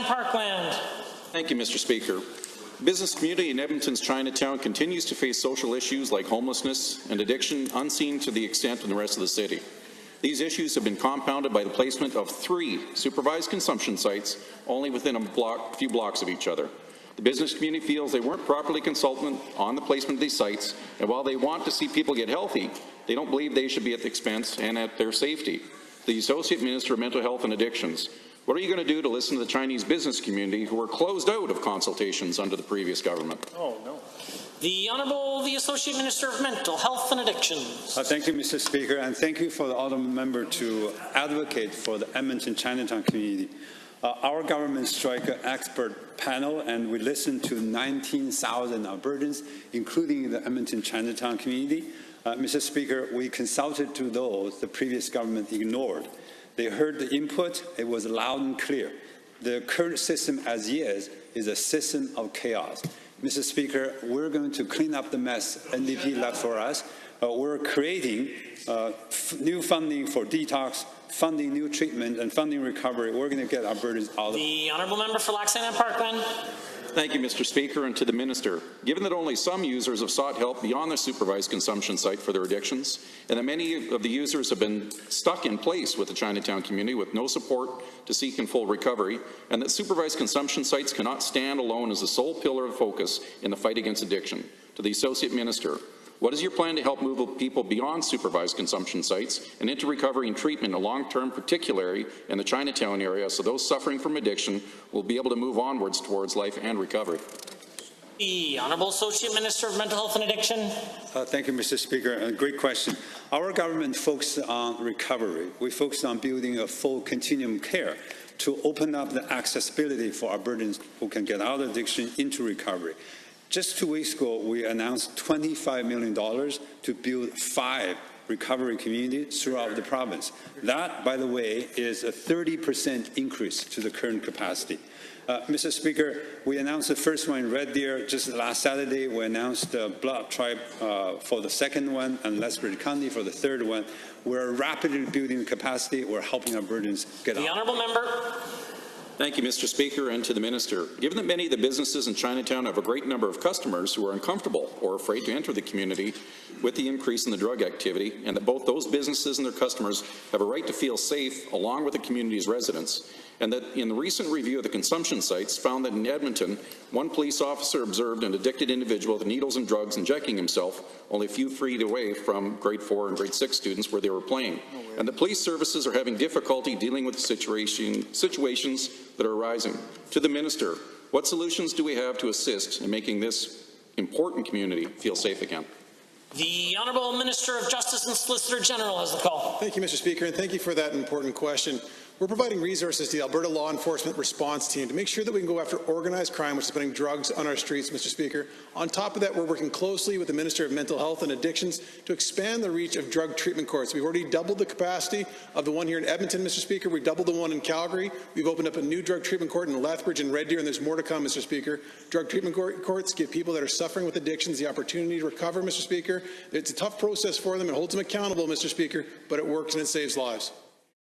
Parkland. Thank you, Mr. Speaker. The business community in Edmonton's Chinatown continues to face social issues like homelessness and addiction unseen to the extent in the rest of the city. These issues have been compounded by the placement of 3 supervised consumption sites only within a few blocks of each other. The business community feels they weren't properly consulted on the placement of these sites, and while they want to see people get healthy, they don't believe they should be at the expense and at their safety. The Associate Minister of Mental Health and Addictions, what are you going to do to listen to the Chinese business community who were closed out of consultations under the previous government? Oh, no. The Associate Minister of Mental Health and Addictions. Thank you, Mr. Speaker, and thank you for the honourable member to advocate for the Edmonton Chinatown community. Our government struck an expert panel, and we listened to 19,000 Albertans, including the Edmonton Chinatown community. Mr. Speaker, we consulted to those the previous government ignored. They heard the input. It was loud and clear. The current system as is a system of chaos. Mr. Speaker, we're going to clean up the mess NDP left for us. We're creating new funding for detox, funding new treatment, and funding recovery. We're going to get our burdens out of the honourable member for Lac-Saint Anne Parkland. Thank you, Mr. Speaker, and to the Minister. Given that only some users have sought help beyond their supervised consumption site for their addictions, and that many of the users have been stuck in place with the Chinatown community with no support to seek in full recovery, and that supervised consumption sites cannot stand alone as the sole pillar of focus in the fight against addiction, to the Associate Minister, what is your plan to help move people beyond supervised consumption sites and into recovery and treatment in long-term, particularly in the Chinatown area, so those suffering from addiction will be able to move onwards towards life and recovery? The Honourable Associate Minister of Mental Health and Addiction. Thank you, Mr. Speaker. Great question. Our government focused on recovery. We focused on building a full continuum care to open up the accessibility for Albertans who can get out of addiction into recovery. Just 2 weeks ago, we announced $25 million to build 5 recovery communities throughout the province. That, by the way, is a 30% increase to the current capacity. Mr. Speaker, we announced the first one in Red Deer just last Saturday. We announced the Blood Tribe for the second one and Lethbridge County for the third one. We're rapidly building capacity. We're helping our burdens get out. The honourable member. Thank you, Mr. Speaker, and to the Minister. Given that many of the businesses in Chinatown have a great number of customers who are uncomfortable or afraid to enter the community with the increase in the drug activity, and that both those businesses and their customers have a right to feel safe along with the community's residents, and that in the recent review of the consumption sites found that in Edmonton, 1 police officer observed an addicted individual with needles and drugs injecting himself only a few feet away from grade 4 and grade 6 students where they were playing. And the police services are having difficulty dealing with the situations that are arising. To the Minister, what solutions do we have to assist in making this important community feel safe again? The Honourable Minister of Justice and Solicitor General has the call. Thank you, Mr. Speaker, and thank you for that important question. We're providing resources to the Alberta Law Enforcement Response Team to make sure that we can go after organized crime, which is putting drugs on our streets, Mr. Speaker. On top of that, we're working closely with the Minister of Mental Health and Addictions to expand the reach of drug treatment courts. We've already doubled the capacity of the one here in Edmonton, Mr. Speaker. We've doubled the one in Calgary. We've opened up a new drug treatment court in Lethbridge and Red Deer, and there's more to come, Mr. Speaker. Drug treatment courts give people that are suffering with addictions the opportunity to recover, Mr. Speaker. It's a tough process for them. It holds them accountable, Mr. Speaker, but it works and it saves lives.